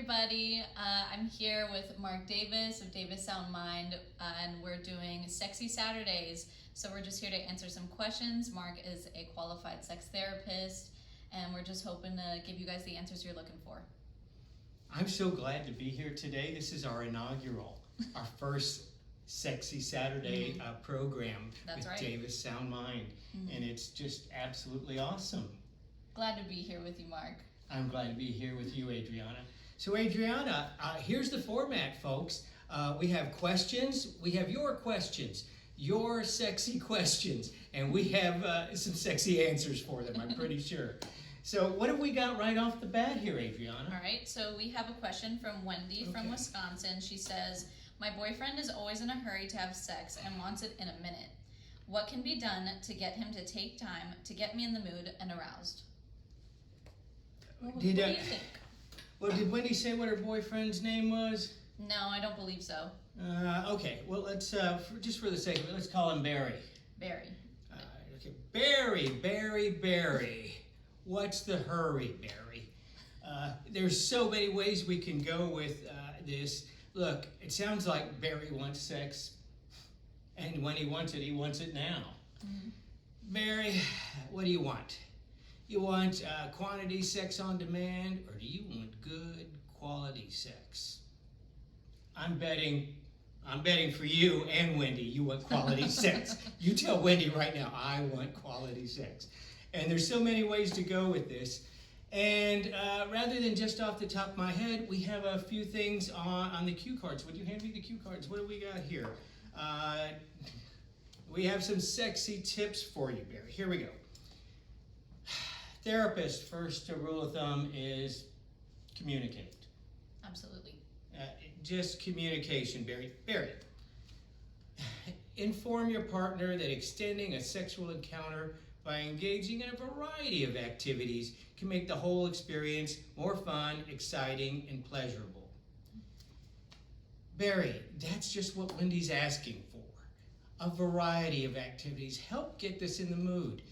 everybody. I'm here with Mark Davis of Davis Sound Mind, and we're doing Sexy Saturdays. So we're just here to answer some questions. Mark is a qualified sex therapist, and we're just hoping to give you guys the answers you're looking for. I'm so glad to be here today. This is our inaugural, our first Sexy Saturday program with Davis Sound Mind, and it's just absolutely awesome. Glad to be here with you, Mark. I'm glad to be here with you, Adriana. So Adriana, here's the format, folks. We have questions. We have your questions, your sexy questions, and we have some sexy answers for them, I'm pretty sure. So what have we got right off the bat here, Adriana? All right, so we have a question from Wendy from Wisconsin. She says, my boyfriend is always in a hurry to have sex and wants it in a minute. What can be done to get him to take time to get me in the mood and aroused? What do you think? Well, did Wendy say what her boyfriend's name was? No, I don't believe so. Okay, well, let's, just for the sake of it, let's call him Barry. Barry. Okay, Barry. What's the hurry, Barry? There's so many ways we can go with this. Look, it sounds like Barry wants sex, and when he wants it now. Mm-hmm. Barry, what do you want? You want quantity sex on demand, or do you want good quality sex? I'm betting for you and Wendy, you want quality sex. You tell Wendy right now, I want quality sex. And there's so many ways to go with this. And rather than just off the top of my head, we have a few things on the cue cards. Would you hand me the cue cards? What do we got here? We have some sexy tips for you, Barry. Here we go. Therapist, first rule of thumb is communicate. Absolutely. Just communication, Barry. Barry, inform your partner that extending a sexual encounter by engaging in a variety of activities can make the whole experience more fun, exciting, and pleasurable. Barry, that's just what Wendy's asking for. A variety of activities. Help get this in the mood.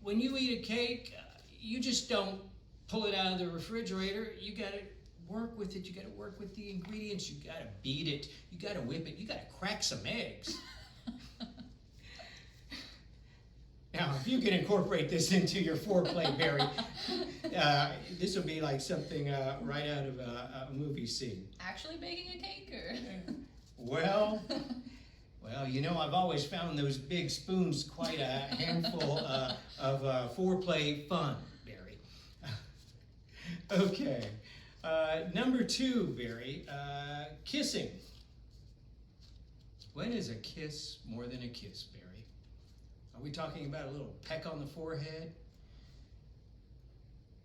When you eat a cake, you just don't pull it out of the refrigerator. You got to work with it. You got to work with the ingredients. You got to beat it. You got to whip it. You got to crack some eggs. Now, if you can incorporate this into your foreplay, Barry, this will be like something right out of a movie scene. Actually baking a cake, or? Well, you know, I've always found those big spoons quite a handful of foreplay fun, Barry. Okay. Number 2, Barry, kissing. When is a kiss more than a kiss, Barry? Are we talking about a little peck on the forehead?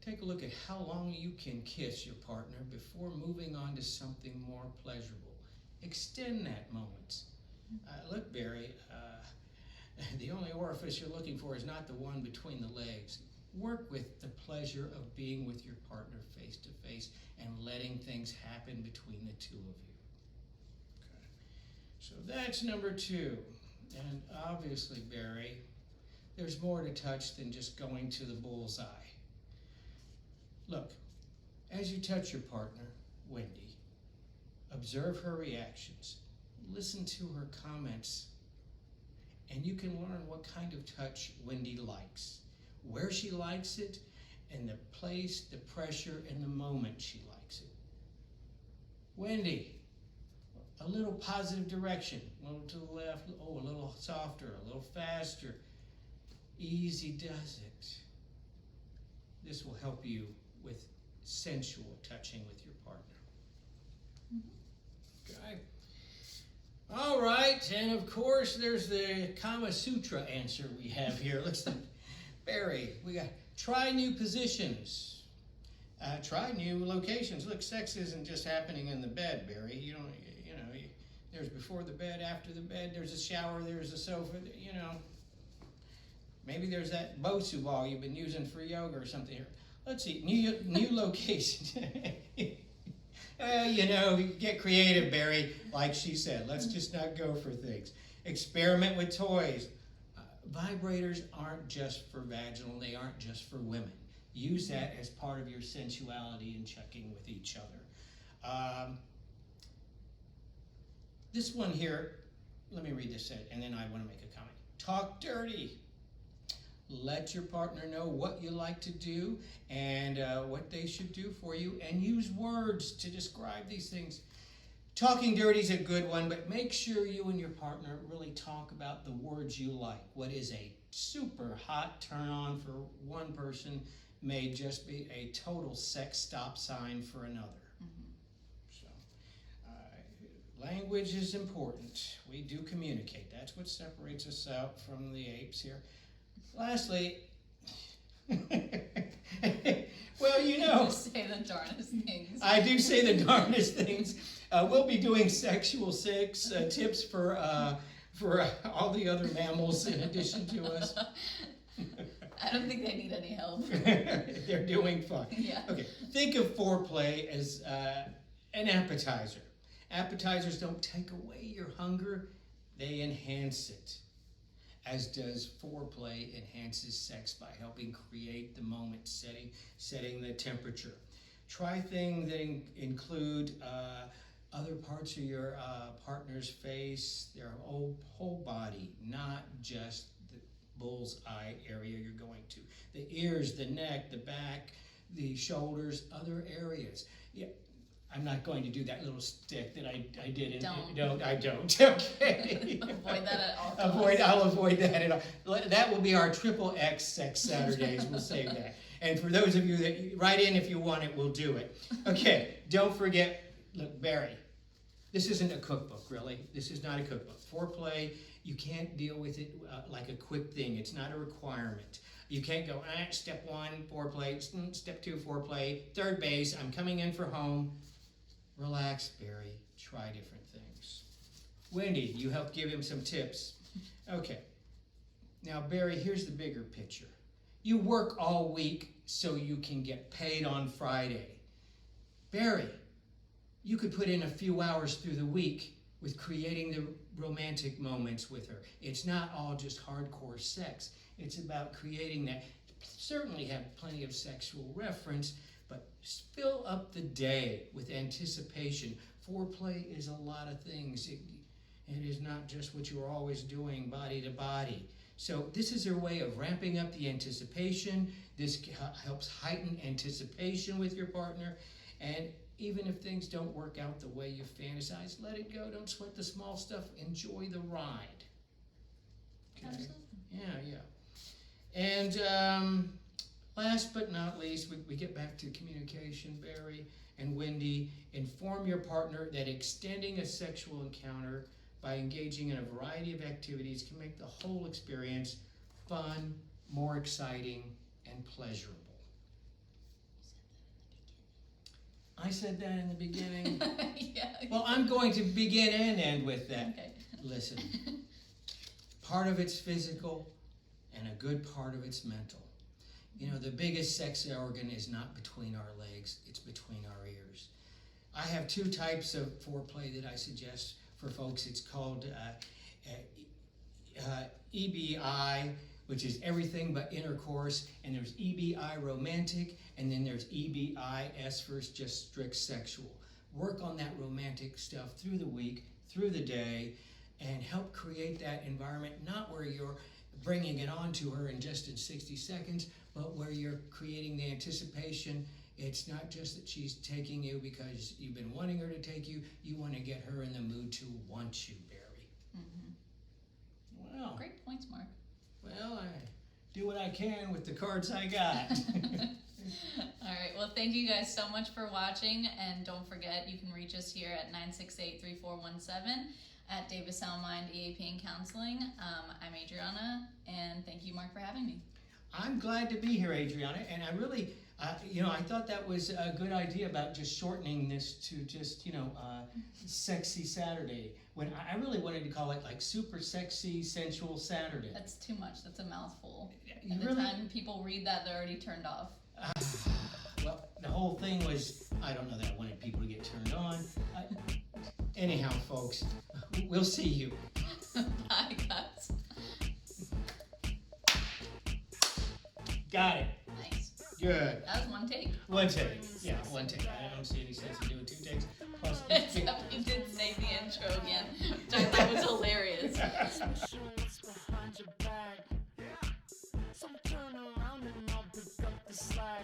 Take a look at how long you can kiss your partner before moving on to something more pleasurable. Extend that moment. Look, Barry, the only orifice you're looking for is not the one between the legs. Work with the pleasure of being with your partner face to face and letting things happen between the two of you. Okay. So that's number 2. And obviously, Barry, there's more to touch than just going to the bullseye. Look, as you touch your partner, Wendy, observe her reactions. Listen to her comments, and you can learn what kind of touch Wendy likes, where she likes it, and the place, the pressure, and the moment she likes it. Wendy, a little positive direction, a little to the left, a little softer, a little faster. Easy does it. This will help you with sensual touching with your partner. Okay. All right, and of course, there's the Kama Sutra answer we have here. Let's see. Barry, we got try new positions. Try new locations. Look, sex isn't just happening in the bed, Barry. You know, there's before the bed, after the bed, there's a shower, there's a sofa, you know. Maybe there's that Bosu ball you've been using for yoga or something here. Let's see, new location. Well, you know, get creative, Barry, like she said. Let's just not go for things. Experiment with toys. Vibrators aren't just for vaginal, they aren't just for women. Use that as part of your sensuality and checking with each other. This one here, let me read this and then I want to make a comment. Talk dirty. Let your partner know what you like to do and what they should do for you, and use words to describe these things. Talking dirty is a good one, but make sure you and your partner really talk about the words you like. What is a super hot turn on for one person may just be a total sex stop sign for another. So, language is important. We do communicate. That's what separates us out from the apes here. Lastly, well, you know, You say the darndest things. I do say the darndest things. We'll be doing sexual tips for all the other mammals in addition to us. I don't think they need any help. They're doing fine. Yeah. Okay, think of foreplay as an appetizer. Appetizers don't take away your hunger, they enhance it. As does foreplay enhances sex by helping create the moment, setting the temperature. Try things that include other parts of your partner's face, their whole body, not just the bullseye area you're going to. The ears, the neck, the back, the shoulders, other areas. Yeah, I'm not going to do that little stick that I did. I don't. Okay. Avoid that at all costs. I'll avoid that at all. That will be our XXX Sex Saturdays. We'll save that. And for those of you that write in if you want it, we'll do it. Okay. Don't forget. Look, Barry. This isn't a cookbook, really. This is not a cookbook. Foreplay. You can't deal with it like a quick thing. It's not a requirement. You can't go, step one, foreplay, step two, foreplay, third base, I'm coming in for home. Relax, Barry. Try different things. Wendy, you helped give him some tips. Okay. Now, Barry, here's the bigger picture. You work all week so you can get paid on Friday. Barry, you could put in a few hours through the week with creating the romantic moments with her. It's not all just hardcore sex. It's about creating that. Certainly have plenty of sexual reference, but fill up the day with anticipation. Foreplay is a lot of things. It is not just what you're always doing body to body. So this is a way of ramping up the anticipation. This helps heighten anticipation with your partner. And even if things don't work out the way you fantasize, let it go. Don't sweat the small stuff. Enjoy the ride. Okay? Absolutely. Yeah. And last but not least, we get back to communication, Barry and Wendy. Inform your partner that extending a sexual encounter by engaging in a variety of activities can make the whole experience fun, more exciting, and pleasurable. I said that in the beginning. Yeah. Well, I'm going to begin and end with that. Okay. Listen, part of it's physical and a good part of it's mental. You know, the biggest sex organ is not between our legs, it's between our ears. I have two types of foreplay that I suggest for folks. It's called EBI, which is everything but intercourse, and there's EBI romantic, and then there's EBIS for just strict sexual. Work on that romantic stuff through the week, through the day, and help create that environment, not where you're bringing it on to her in 60 seconds, but where you're creating the anticipation. It's not just that she's taking you because you've been wanting her to take you. You want to get her in the mood to want you, Barry. Mm-hmm. Well, Great points, Mark. well, I do what I can with the cards I got. All right. Well, thank you guys so much for watching. And don't forget, you can reach us here at 968-3417 at Davis Soundmind EAP and Counseling. I'm Adriana, and thank you, Mark, for having me. I'm glad to be here, Adriana, and I really, I thought that was a good idea about just shortening this to just, Sexy Saturday. When I really wanted to call it like Super Sexy Sensual Saturday. That's too much. That's a mouthful. You By the really- time people read that, they're already turned off. Well, the whole thing was, I don't know that I wanted people to get turned on. Anyhow, folks, we'll see you. Bye, guys. Got it. Nice. Good. That was one take. One take. Yeah, one take. I don't see any sense in doing 2 takes. Plus, Except you did say the intro again, which I thought was hilarious. So turn around and I'll pick up the slack.